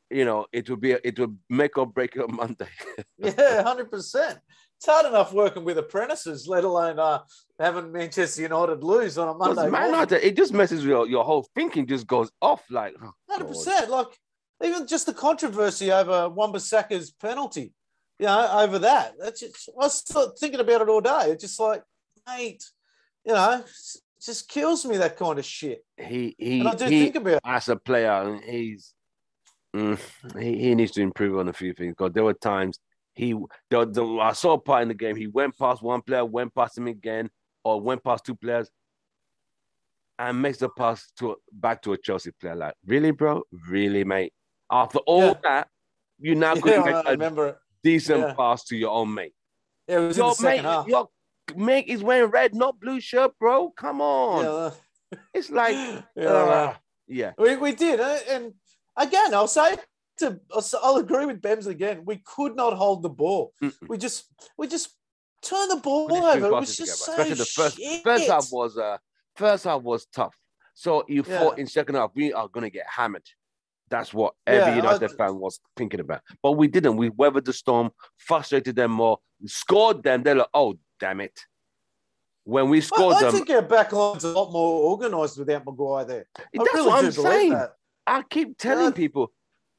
it would make or break on Monday. Yeah, 100%. It's hard enough working with apprentices, let alone having Manchester United lose on a Monday morning. It just messes with your whole thinking, just goes off like 100%. Like even just the controversy over Wan-Bissaka's penalty, over that. That's just, I was thinking about it all day. It's just like, mate, it just kills me, that kind of shit. And I do think about it. As a player, he needs to improve on a few things because there were times. I saw a part in the game. He went past one player, went past him again, or went past 2 players, and makes the pass back to a Chelsea player. Like, really, bro? Really, mate? After all that, you now could make a decent pass to your own mate. Yeah, it was in the second half. Your mate is wearing red, not blue shirt, bro. Come on. It's like, We did, and again, I'll agree with Bems again. We could not hold the ball. We just turned the ball over. It was just so especially the first half was tough. So you thought in second half we are gonna get hammered. That's what every United fan was thinking about. But we didn't. We weathered the storm, frustrated them more, scored them. They're like, oh damn it. When we scored them, I think our back line's a lot more organised without Maguire there. That's really what I'm saying. That. I keep telling people.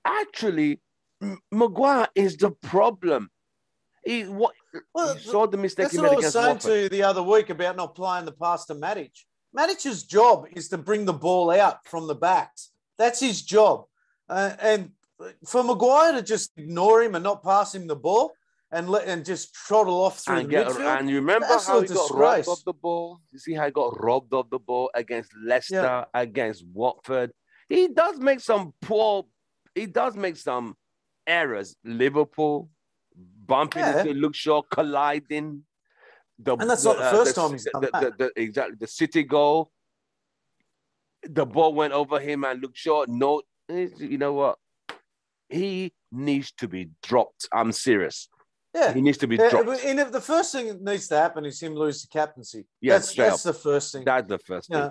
Actually, Maguire is the problem. You saw the mistake he made against Watford. That's what I was saying to you the other week about not playing the pass to Matic. Matic's job is to bring the ball out from the backs. That's his job. And for Maguire to just ignore him and not pass him the ball and just trottle off through the midfield. And you remember how he got robbed of the ball? You see how he got robbed of the ball against Leicester, against Watford? He does make some errors. Liverpool bumping into Luke Shaw, colliding. And that's not the first time he's done that. Exactly. The City goal. The ball went over him and Luke Shaw. No, you know what? He needs to be dropped. I'm serious. Yeah. He needs to be dropped. And if the first thing that needs to happen is him lose the captaincy. Yes, that's the first thing. That's the first thing.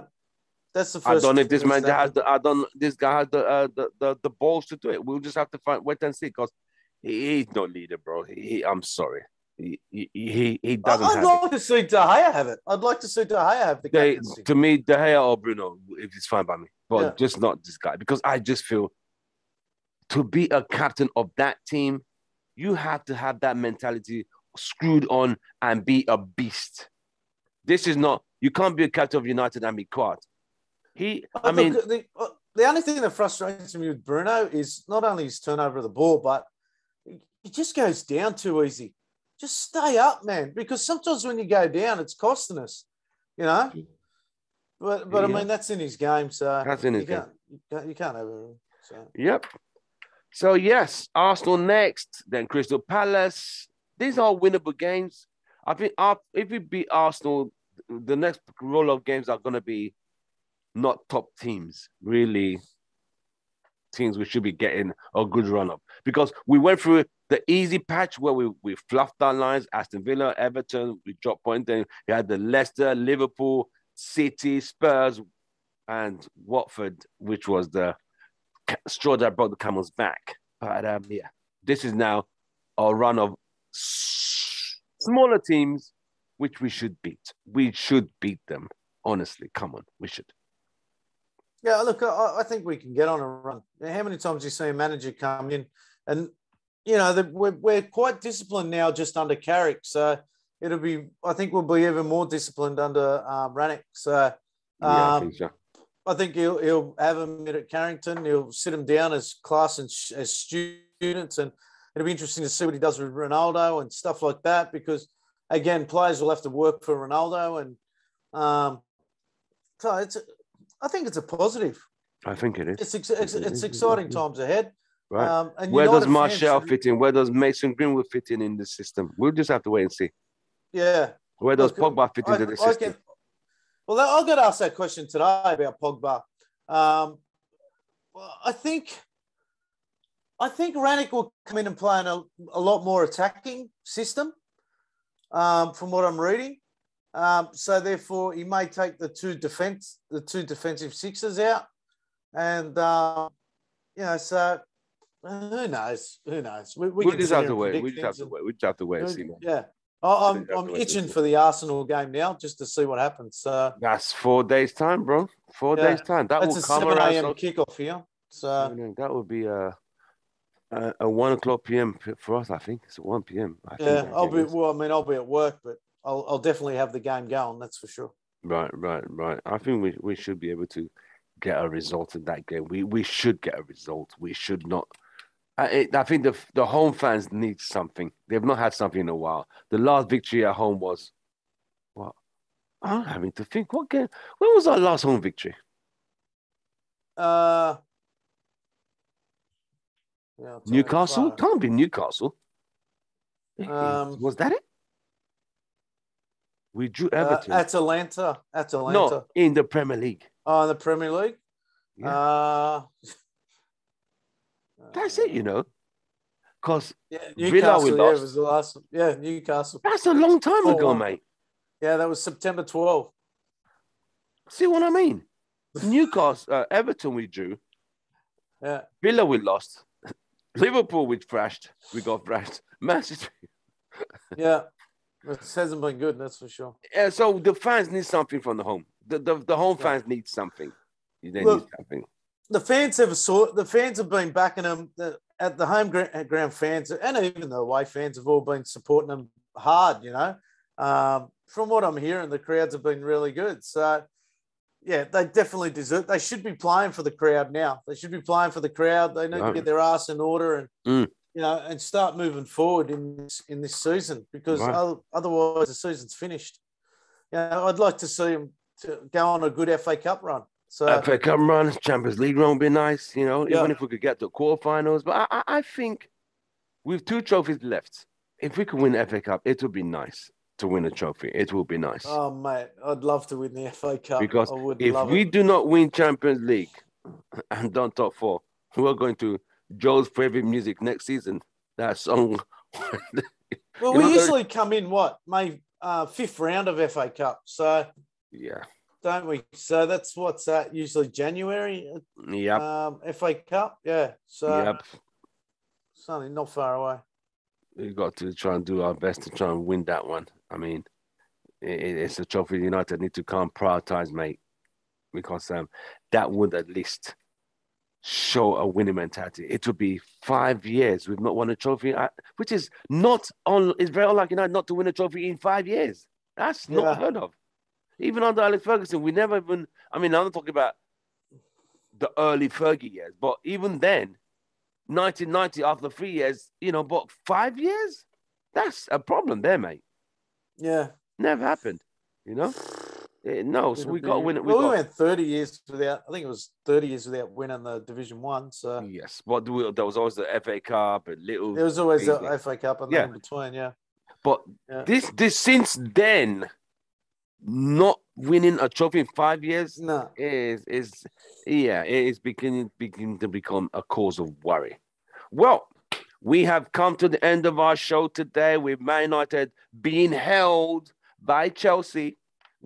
That's the first. I don't know if this man has this guy has the balls to do it. We'll just have to wait and see because he's no leader, bro. I'm sorry. He doesn't. I'd like to see De Gea have it. I'd like to see De Gea have the captaincy. To me, De Gea or Bruno, if it's fine by me, but just not this guy because I just feel to be a captain of that team, you have to have that mentality screwed on and be a beast. This is not. You can't be a captain of United and be quiet. The only thing that frustrates me with Bruno is not only his turnover of the ball, but he just goes down too easy. Just stay up, man, because sometimes when you go down, it's costing us, But I mean, that's in his game, so that's in his game. You can't have it. So. Yep. So yes, Arsenal next, then Crystal Palace. These are winnable games. I think if we beat Arsenal, the next roll of games are going to be not top teams, really teams we should be getting a good run up because we went through the easy patch where we fluffed our lines, Aston Villa, Everton, we dropped point. Then we had the Leicester, Liverpool, City, Spurs, and Watford, which was the straw that brought the camel's back. But this is now a run of smaller teams, which we should beat. We should beat them. Honestly, come on, we should. Yeah, look, I think we can get on a run. How many times do you see a manager come in and, we're quite disciplined now just under Carrick. So I think we'll be even more disciplined under Rannick. So Yeah, I think so. I think he'll have them at Carrington. He'll sit them down as class and as students. And it'll be interesting to see what he does with Ronaldo and stuff like that, because, again, players will have to work for Ronaldo. And so I think it's a positive. I think it is. It's exciting times ahead. Right. And where United does Martial fit in? Where does Mason Greenwood fit in the system? We'll just have to wait and see. Yeah. Where does Pogba fit into the system? Well, I'll get asked that question today about Pogba. I think Rannick will come in and play in a lot more attacking system, from what I'm reading. So therefore, he may take the two defensive sixes out, and so who knows? Who knows? We just have to wait. We just have to wait. We just have to wait and see. Man. Yeah, I'm itching for the Arsenal game now just to see what happens. That's 4 days time, bro. 4 days time. That will come around. 7 a.m. kickoff here. So that would be a 1 o'clock p.m. for us. I think it's 1 p.m. I'll be at work, but I'll definitely have the game going. That's for sure. Right. I think we should be able to get a result in that game. We should get a result. We should not. I think the home fans need something. They've not had something in a while. The last victory at home was what? I'm having to think. What game? When was our last home victory? Newcastle? Can't be Newcastle. Was that it? We drew Everton. Atalanta. No, in the Premier League. Oh, in the Premier League? Yeah. That's it, Because Newcastle, Villa we lost. was the last one. Yeah, Newcastle. That's a long time ago, mate. Yeah, that was September 12th. See what I mean? Newcastle, Everton we drew. Yeah. Villa we lost. Liverpool we thrashed. We got thrashed. Man City. Yeah. It hasn't been good, that's for sure. Yeah, so the fans need something from the home. The home fans need something. They need something. The fans have been backing them at the home ground fans, and even the away fans have all been supporting them hard. From what I'm hearing, the crowds have been really good. So, yeah, they definitely deserve. They should be playing for the crowd now. They should be playing for the crowd. They need to get their ass in order and and start moving forward in this season, because otherwise the season's finished. I'd like to see them go on a good FA Cup run. So FA Cup run, Champions League run would be nice, even if we could get to quarterfinals. But I think with 2 trophies left, if we could win the FA Cup, it would be nice to win a trophy. It will be nice. Oh, mate, I'd love to win the FA Cup. Because if we do not win Champions League and don't top 4, we're going to Joe's favorite music next season. That song. Well, we usually come in, May 5th round of FA Cup. So, yeah. Don't we? So that's what's that? Usually January. Yep. FA Cup. Yeah. So. Yep. Something not far away. We've got to try and do our best to try and win that one. I mean, it's a trophy United need to come prioritize, mate, because that would at least show a winning mentality. It would be 5 years we've not won a trophy, which is it's very unlike United not to win a trophy in 5 years. That's not heard of. Even under Alex Ferguson, we never even. I mean, I'm not talking about the early Fergie years, but even then, 1990 after 3 years, but 5 years, that's a problem there, mate. Yeah, never happened. No, so we got to win it. We went 30 years without. I think it was 30 years without winning the Division 1. So yes, but there was always the FA Cup and little. There was always the FA Cup and then in between, yeah. But this since then, not winning a trophy in 5 years, it is beginning to become a cause of worry. Well, we have come to the end of our show today with Man United being held by Chelsea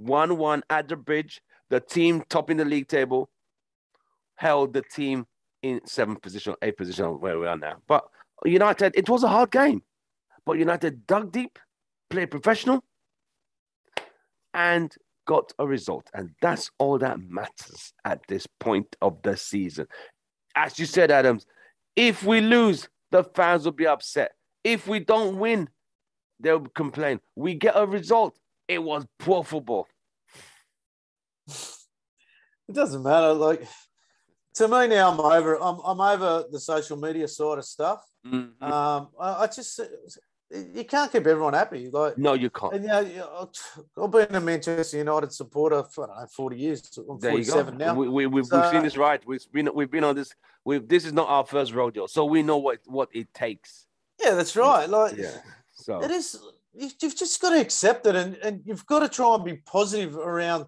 1-1 at the Bridge. The team topping the league table held the team in 8th position where we are now. But United, it was a hard game, but United dug deep, played professional, and got a result, and that's all that matters at this point of the season. As you said, Adams, if we lose, the fans will be upset. If we don't win, they'll complain. We get a result. It was poor football. It doesn't matter. Like, to me now, I'm over the social media side of stuff. Mm-hmm. I just, you can't keep everyone happy. Like, no, you can't. And I've been a Manchester United supporter for 40 years. I'm 47 now. We've seen this right. We've been on this. This is not our first rodeo, so we know what it takes. Yeah, that's right. Like, so it is. You've just got to accept it, and you've got to try and be positive around.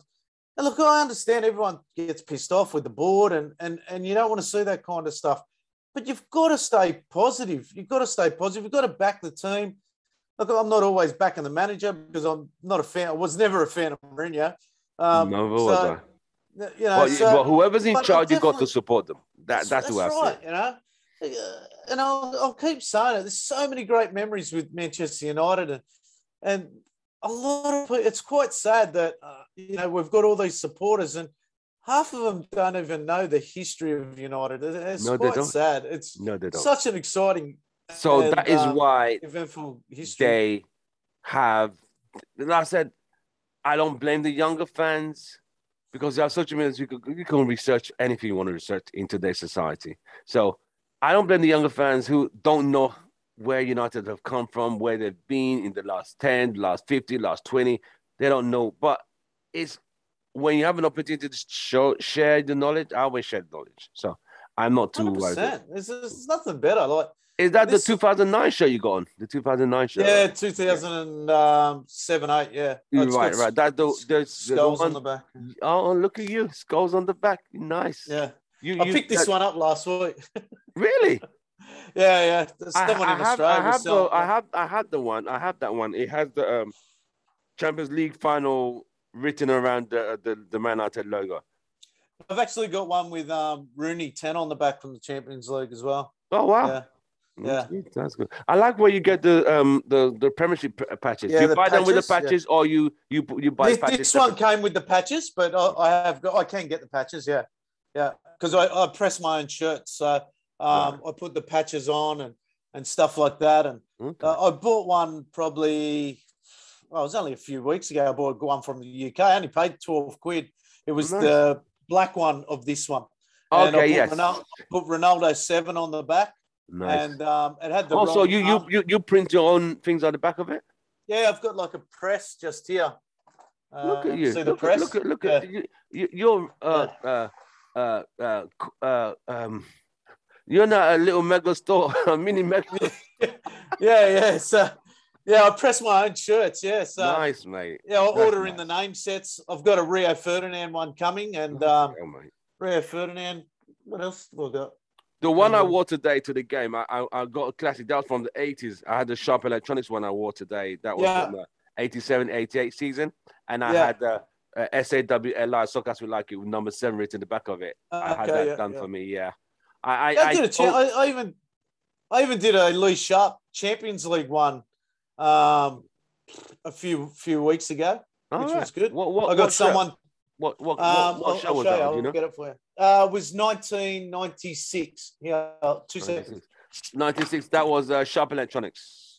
And look, I understand everyone gets pissed off with the board, and you don't want to see that kind of stuff. But you've got to stay positive. You've got to stay positive. You've got to back the team. Look, I'm not always backing the manager because I'm not a fan. I was never a fan of Mourinho. Never was I. You know, but whoever's in charge, you got to support them. That's who I right, say. You know, and I'll keep saying it. There's so many great memories with Manchester United, and a lot of people, it's quite sad that we've got all these supporters, and half of them don't even know the history of United. It's quite sad. It's such an exciting. So that is why eventful history. They have. Like I said, I don't blame the younger fans because there are social media. You can research anything you want to research in today's society. So I don't blame the younger fans who don't know where United have come from, where they've been in the last 10, last 50, last 20. They don't know. But it's when you have an opportunity to share the knowledge, I always share the knowledge. So I'm not too worried. 100%. There's nothing better. Like, is that the 2009 show you got on? The 2009 show? Yeah, 2007, 8, yeah. Right. There's skulls on the back. Oh, look at you. Skulls on the back. Nice. Yeah. I picked this one up last week. Really? Yeah. Someone in Australia. I had the one. I have that one. It has the Champions League final written around the Manutd logo. I've actually got one with Rooney 10 on the back from the Champions League as well. Oh, wow. Yeah, that's good. I like where you get the Premiership patches. Yeah, you buy them with the patches, or you buy patches. This one came with the patches, but I can get the patches. Yeah, because I press my own shirt, so I put the patches on and stuff like that. And I bought one it was only a few weeks ago. I bought one from the UK. I only paid £12. It was the black one of this one. And I put Ronaldo 7 on the back. Nice. And it had the. Also, you print your own things on the back of it. Yeah, I've got like a press just here. Look at you. See the press? Look at you. You're you're not a little mega store, a mini mega. yeah. So I press my own shirts. Yeah. So nice, mate. Yeah, I'll order in the name sets. I've got a Rio Ferdinand one coming, and Rio Ferdinand. What else have I got? The one I wore today to the game, I got a classic. That was from the 80s. I had the Sharp Electronics one I wore today. That was from the 87, 88 season. And I had the SAWLI, Soccer with Like It, with number 7 written in the back of it. I had that done for me, I even did a Lee Sharp Champions League one a few weeks ago, which was good. I got someone... What show was that? I'll get it for you. It was 1996. Yeah, 2 seconds. 96. That was Sharp Electronics.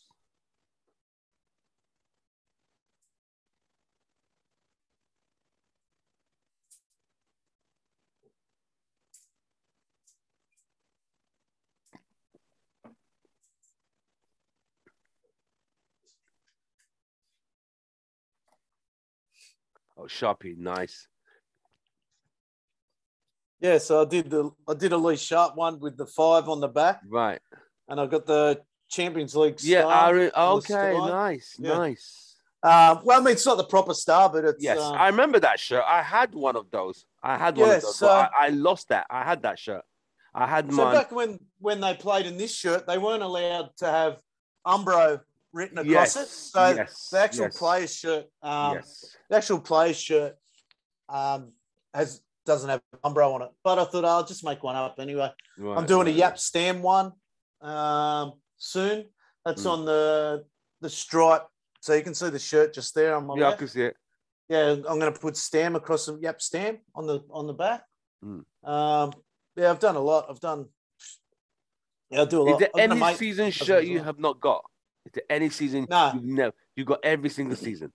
Oh, Sharpie, nice. Yeah, so I did a Lee Sharp one with the 5 on the back, right? And I got the Champions League star. Yeah, okay, nice. Well, I mean, it's not the proper star, but it's. Yes, I remember that shirt. I had one of those. But I lost that. I had that shirt. I had mine. So back when they played in this shirt, they weren't allowed to have Umbro written across it. So the actual player's shirt, doesn't have Umbro on it. But I thought I'll just make one up anyway. Right, I'm doing a Yap Stam one soon. That's on the stripe. So you can see the shirt just there. On my left. I can see it. Yeah, I'm going to put Stam across the Stam on the back. Yeah, I've done a lot. I do a lot. Is there I've got a any mate season who does it shirt as you well. have not got? Is there any season No. you've got every single season?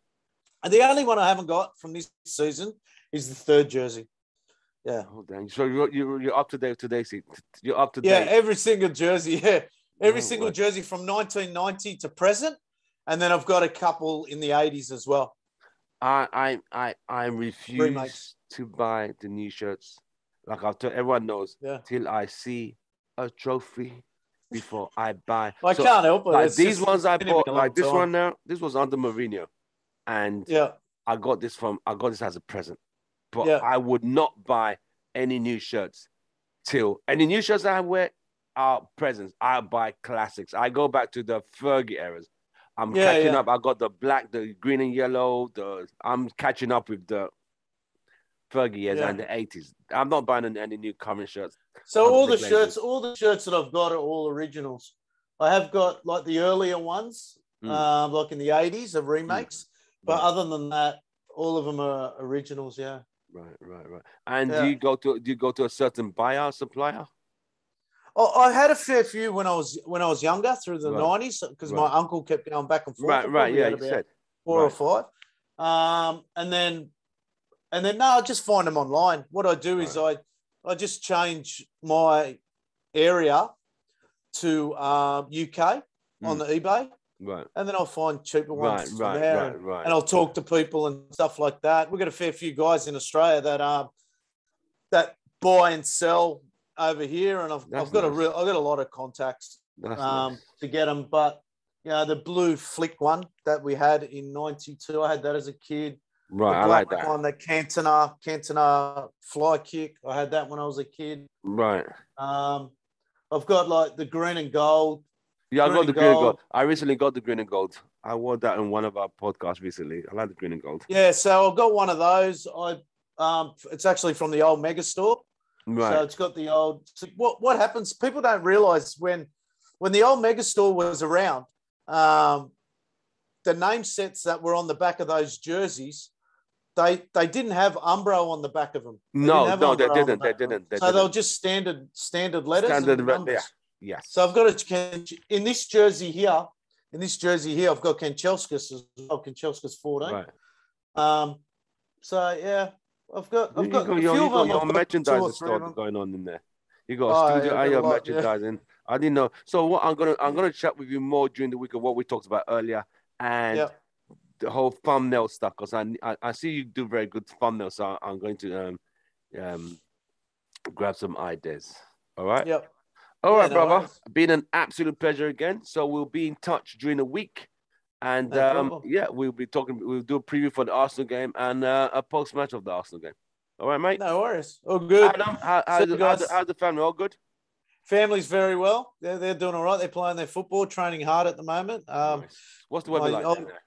And the only one I haven't got from this season is the third jersey. Yeah. Oh, dang. So you're up to date today. See, you're up to Yeah, date. every single jersey. Yeah, every Oh, single right. jersey from 1990 to present, and then I've got a couple in the 80s as well. I refuse Remakes. to buy the new shirts. Like I've told everyone knows, till I see a trophy before I buy. I can't help it. Like It's these just, ones I it's been bought, a long like this time. one now, this was under Mourinho, and Yeah. I got this as a present. But Yeah. I would not buy any new shirts till any new shirts I wear are presents. I buy classics. I go back to the Fergie eras. I'm catching up. I got the black, the green and yellow. I'm catching up with the Fergie years and the 80s. I'm not buying any new current shirts. So all the shirts that I've got are all originals. I have got like the earlier ones, like in the 80s of remakes. But other than that, all of them are originals, yeah. Right. And do you go to a certain buyer supplier? Oh, I had a fair few when I was younger through the 90s because my uncle kept going back and forth. Right. Yeah, you said 4 or 5. And then no, I just find them online. What I do is I just change my area to UK on the eBay. Right. And then I'll find cheaper ones from there. Right. And I'll talk to people and stuff like that. We've got a fair few guys in Australia that buy and sell over here, and I've got a lot of contacts to get them. But the blue flick one that we had in '92, I had that as a kid. Right, the I like that one, the Cantona fly kick. I had that when I was a kid. Right. I've got like the green and gold. Yeah, I got the green and gold. I recently got the green and gold. I wore that in one of our podcasts recently. I like the green and gold. Yeah, so I've got one of those. It's actually from the old mega store. Right. So it's got the old. So what happens? People don't realize when the old mega store was around, the name sets that were on the back of those jerseys, they didn't have Umbro on the back of them. They didn't. So they were just standard letters. Standard numbers. Yeah. Yes. So I've got in this jersey here, I've got Kanchelskis as well. Kanchelskis 14. Right. So yeah. I've got your merchandising store going on in there. You got a studio and your merchandising. Yeah. I didn't know. So what I'm gonna chat with you more during the week of what we talked about earlier and the whole thumbnail stuff, because I see you do very good thumbnails. So I'm going to grab some ideas. All right. Yep. All right, brother. Been an absolute pleasure again. So we'll be in touch during the week. And we'll be talking. We'll do a preview for the Arsenal game and a post match of the Arsenal game. All right, mate. No worries. All good. Adam, how's the family? All good? Family's very well. They're doing all right. They're playing their football, training hard at the moment. Nice. What's the weather like there?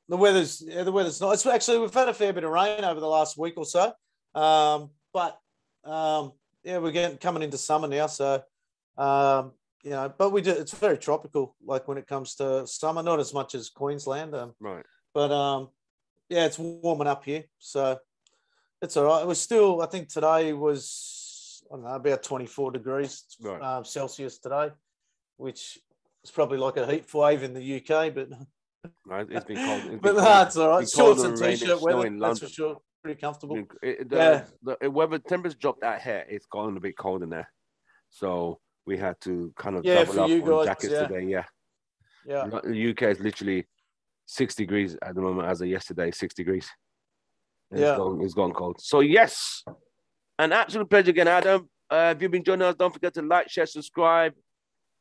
The weather's nice. Actually, we've had a fair bit of rain over the last week or so. But we're coming into summer now, so. But we do. It's very tropical. Like when it comes to summer, not as much as Queensland. Right. But it's warming up here, so it's all right. It was still. I think today was about 24 degrees Celsius today, which is probably like a heat wave in the UK. But it's been cold. It's all right. Shorts and t-shirt weather. That's for sure. Pretty comfortable. The weather temperature dropped out here. It's gotten a bit cold in there, so. We had to kind of double up on jackets today. Yeah. The UK is literally 6 degrees at the moment as of yesterday, 6 degrees. It's gone cold. So, yes, an absolute pleasure again, Adam. If you've been joining us, don't forget to like, share, subscribe.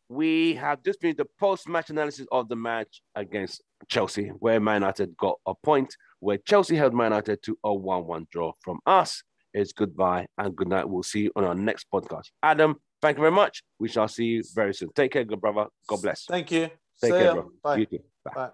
We have just finished the post-match analysis of the match against Chelsea, where Man United got a point, where Chelsea held Man United to a 1-1 draw. From us, it's goodbye and good night. We'll see you on our next podcast. Adam, thank you very much. We shall see you very soon. Take care, good brother. God bless. Thank you. Take care, bro. Bye. You too. Bye.